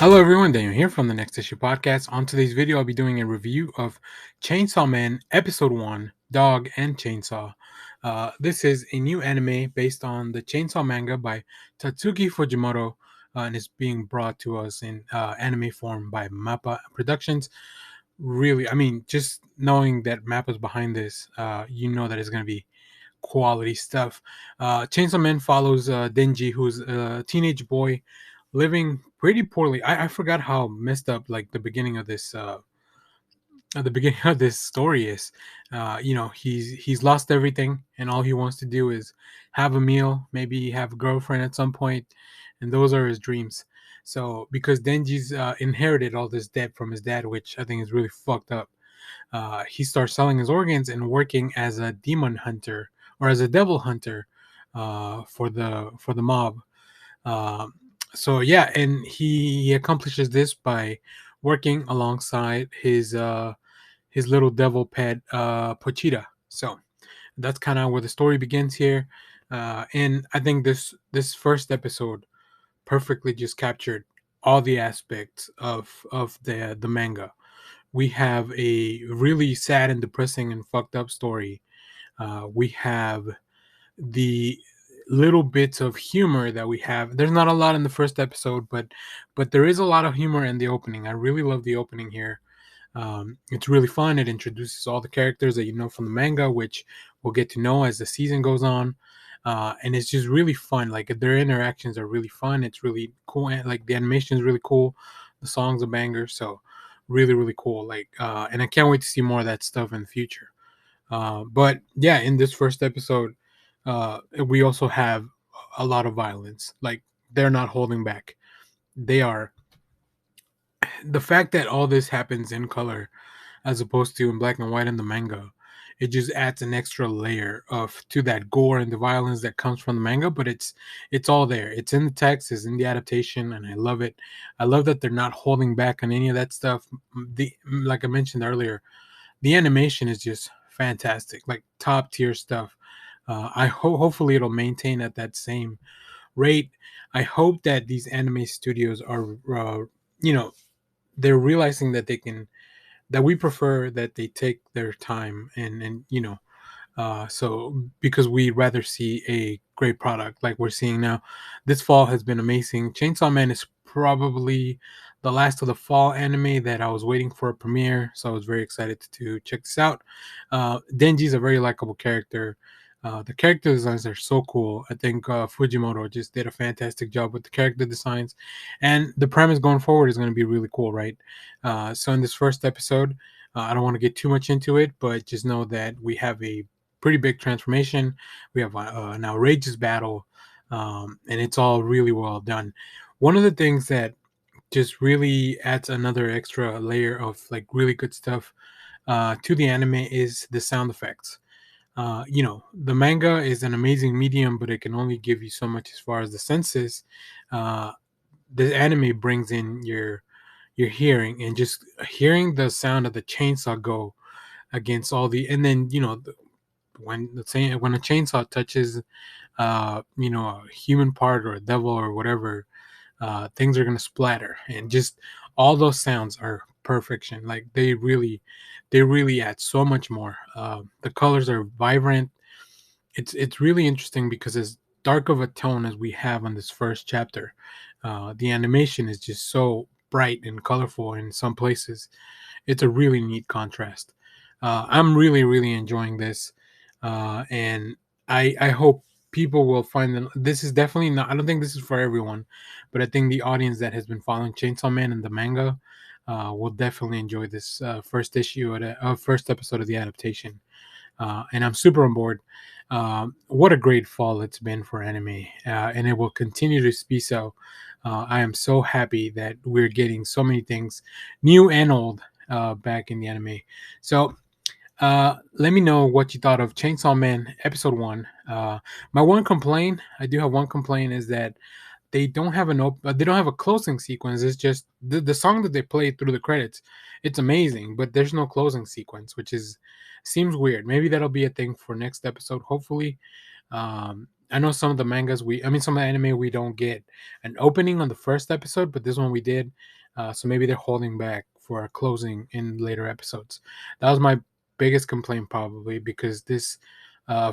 Hello everyone, Daniel here from the Next Issue Podcast. On today's video, I'll be doing a review of Chainsaw Man Episode 1, Dog and Chainsaw. This is a new anime based on the Chainsaw manga by Tatsuki Fujimoto, and it's being brought to us in anime form by Mappa Productions. Really, I mean, just knowing that Mappa's behind this, you know that it's going to be quality stuff. Chainsaw Man follows Denji, who's a teenage boy living pretty poorly. I forgot how messed up like the beginning of this at the beginning of this story is. He's lost everything, and all he wants to do is have a meal, maybe have a girlfriend at some point, and those are his dreams. So because Denji's inherited all this debt from his dad, which I think is really fucked up, he starts selling his organs and working as a demon hunter or as a devil hunter for the mob. Um, so yeah, and he accomplishes this by working alongside his little devil pet Pochita. So that's kind of where the story begins here, and I think this first episode perfectly just captured all the aspects of the manga. We have a really sad and depressing and fucked up story. We have the little bits of humor that we have. There's not a lot in the first episode, but there is a lot of humor in the opening. I really love the opening here. It's really fun. It introduces all the characters that you know from the manga, which we'll get to know as the season goes on. And it's just really fun. Like their interactions are really fun. It's really cool. Like the animation is really cool. The songs are bangers. So really, really cool. And I can't wait to see more of that stuff in the future. But yeah, in this first episode, we also have a lot of violence. Like they're not holding back. They are. The fact that all this happens in color as opposed to in black and white in the manga, it just adds an extra layer of to that gore and the violence that comes from the manga. But it's all there. It's in the text, it's in the adaptation, and I love it. I love that they're not holding back on any of that stuff. The Like I mentioned earlier, the animation is just fantastic, like top tier stuff. Hopefully it'll maintain at that same rate. I hope that these anime studios are, you know, they're realizing that they can, that we prefer that they take their time so because we'd rather see a great product like we're seeing now. This fall has been amazing. Chainsaw Man is probably the last of the fall anime that I was waiting for a premiere, so I was very excited to check this out. Denji's a very likable character. The character designs are so cool. I think Fujimoto just did a fantastic job with the character designs, and the premise going forward is going to be really cool, right? So in this first episode, I don't want to get too much into it, but just know that we have a pretty big transformation. We have an outrageous battle, and it's all really well done. One of the things that just really adds another extra layer of like really good stuff to the anime is the sound effects. The manga is an amazing medium, but it can only give you so much as far as the senses. Uh, the anime brings in your hearing, and just hearing the sound of the chainsaw go against all the, and then when a chainsaw touches a human part or a devil or whatever, things are gonna splatter, and just all those sounds are perfection. Like they really add so much more. The colors are vibrant. It's really interesting because as dark of a tone as we have on this first chapter, the animation is just so bright and colorful in some places. It's a really neat contrast. I'm really, really enjoying this, and I hope people will find them. This is definitely not. I don't think this is for everyone, but I think the audience that has been following Chainsaw Man and the manga will definitely enjoy this first issue of the first episode of the adaptation. And I'm super on board. What a great fall it's been for anime, and it will continue to be so. I am so happy that we're getting so many things, new and old, back in the anime. So let me know what you thought of Chainsaw Man episode 1. My one complaint, I do have one complaint, is that they don't have a closing sequence. It's just the song that they play through the credits. It's amazing, but there's no closing sequence, which is seems weird. Maybe that'll be a thing for next episode, hopefully. I know some of the mangas some of the anime we don't get an opening on the first episode, but this one we did. So maybe they're holding back for a closing in later episodes. That was my biggest complaint, probably, because this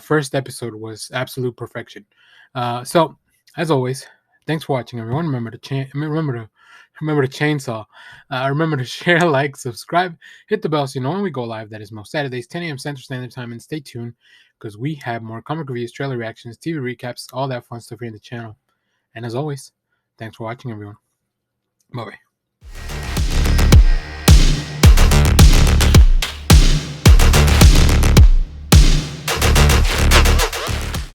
first episode was absolute perfection. So, as always, thanks for watching, everyone. Remember to chainsaw. Remember to share, like, subscribe, hit the bell so you know when we go live. That is most Saturdays, 10 a.m. Central Standard Time, and stay tuned because we have more comic reviews, trailer reactions, TV recaps, all that fun stuff here in the channel. And as always, thanks for watching, everyone. Bye bye.